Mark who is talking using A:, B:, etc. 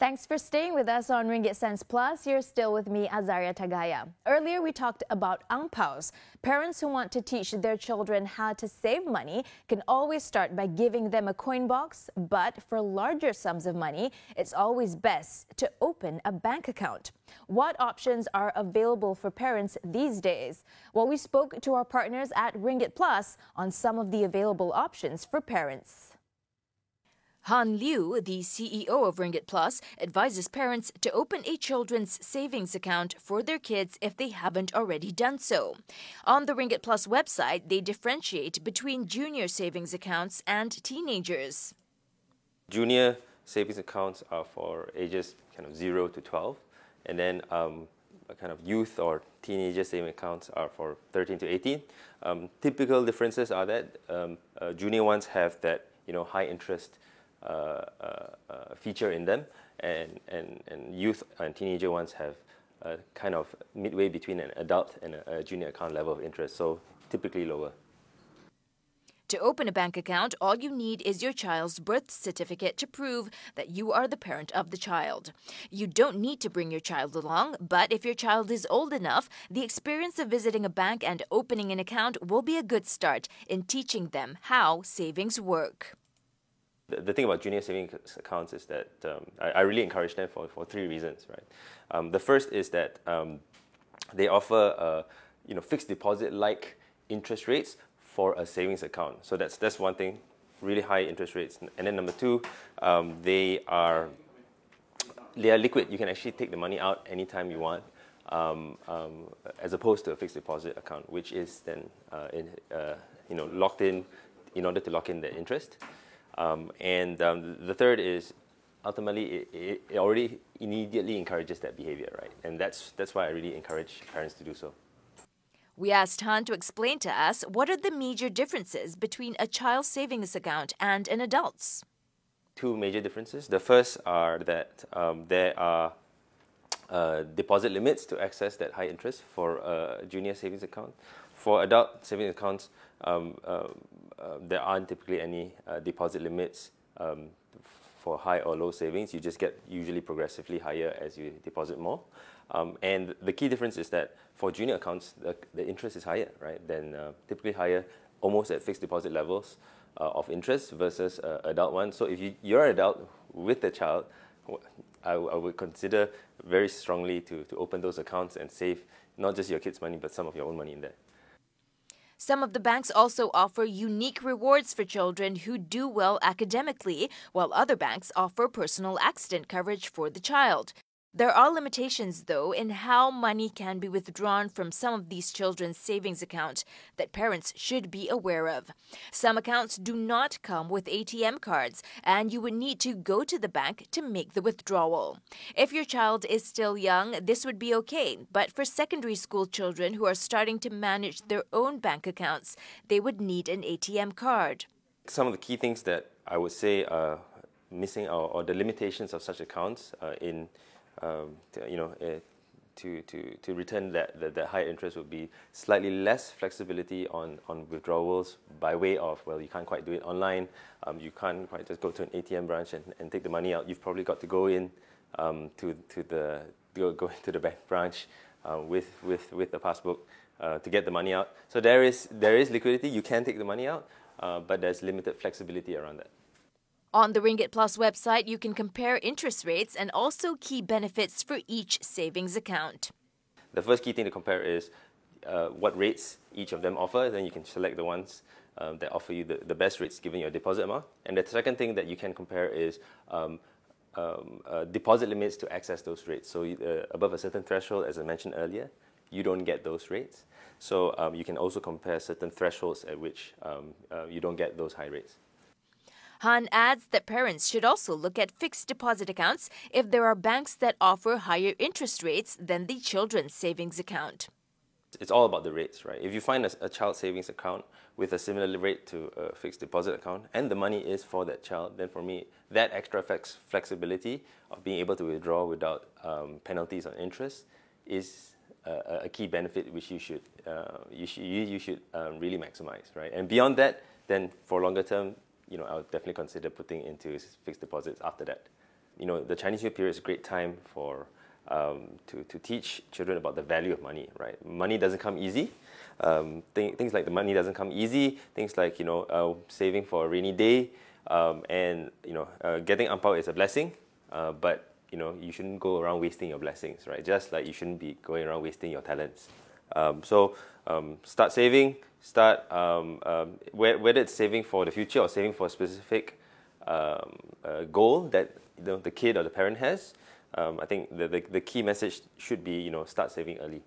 A: Thanks for staying with us on Ringgit Cents Plus. You're still with me, Azaria Tagaya. Earlier, we talked about angpows. Parents who want to teach their children how to save money can always start by giving them a coin box, but for larger sums of money, it's always best to open a bank account. What options are available for parents these days? Well, we spoke to our partners at Ringgit Plus on some of the available options for parents.
B: Han Liu, the CEO of Ringgit Plus, advises parents to open a children's savings account for their kids if they haven't already done so. On the Ringgit Plus website, they differentiate between junior savings accounts and teenagers.
C: Junior savings accounts are for ages kind of 0 to 12, and then kind of youth or teenager saving accounts are for 13 to 18. Typical differences are that junior ones have that high interest feature in them, and youth and teenager ones have kind of midway between an adult and a junior account level of interest, so typically lower.
B: To open a bank account, all you need is your child's birth certificate to prove that you are the parent of the child. You don't need to bring your child along, but if your child is old enough, the experience of visiting a bank and opening an account will be a good start in teaching them how savings work.
C: The thing about junior savings accounts is that I really encourage them for three reasons, right? The first is that they offer fixed deposit-like interest rates for a savings account. So that's one thing, really high interest rates. And then number two, they are liquid. You can actually take the money out anytime you want, as opposed to a fixed deposit account, which is then locked in order to lock in the interest. The third is ultimately it already immediately encourages that behavior, right? And that's why I really encourage parents to do so.
B: We asked Han to explain to us what are the major differences between a child's savings account and an adult's.
C: Two major differences. The first are that there are deposit limits to access that high interest for a junior savings account. For adult savings accounts, there aren't typically any deposit limits for high or low savings. You just get usually progressively higher as you deposit more. And the key difference is that for junior accounts, the interest is higher, right? Then typically higher, almost at fixed deposit levels of interest versus adult ones. So if you're an adult with a child, I would consider very strongly to open those accounts and save not just your kids' money, but some of your own money in there.
B: Some of the banks also offer unique rewards for children who do well academically, while other banks offer personal accident coverage for the child. There are limitations, though, in how money can be withdrawn from some of these children's savings accounts that parents should be aware of. Some accounts do not come with ATM cards, and you would need to go to the bank to make the withdrawal. If your child is still young, this would be okay, but for secondary school children who are starting to manage their own bank accounts, they would need an ATM card.
C: Some of the key things that I would say are missing or the limitations of such accounts to return that higher interest would be slightly less flexibility on withdrawals by way of, well, you can't quite do it online. You can't quite just go to an ATM branch and take the money out. You've probably got to go in to the bank branch with the passbook to get the money out. So there is liquidity. You can take the money out, but there's limited flexibility around that.
B: On the Ringgit Plus website, you can compare interest rates and also key benefits for each savings account.
C: The first key thing to compare is what rates each of them offer. Then you can select the ones that offer you the best rates given your deposit amount. And the second thing that you can compare is deposit limits to access those rates. So above a certain threshold, as I mentioned earlier, you don't get those rates. So you can also compare certain thresholds at which you don't get those high rates.
B: Han adds that parents should also look at fixed deposit accounts if there are banks that offer higher interest rates than the children's savings account.
C: It's all about the rates, right? If you find a child savings account with a similar rate to a fixed deposit account and the money is for that child, then for me, that extra flexibility of being able to withdraw without penalties on interest is a key benefit which you should really maximize, right? And beyond that, then for longer term, I would definitely consider putting into fixed deposits after that. the Chinese New Year period is a great time for to teach children about the value of money, right? Money doesn't come easy. Things like the money doesn't come easy. Things like saving for a rainy day, and getting angpow is a blessing, but you shouldn't go around wasting your blessings, right? Just like you shouldn't be going around wasting your talents. So start saving. Start whether it's saving for the future or saving for a specific goal that the kid or the parent has. I think the key message should be start saving early.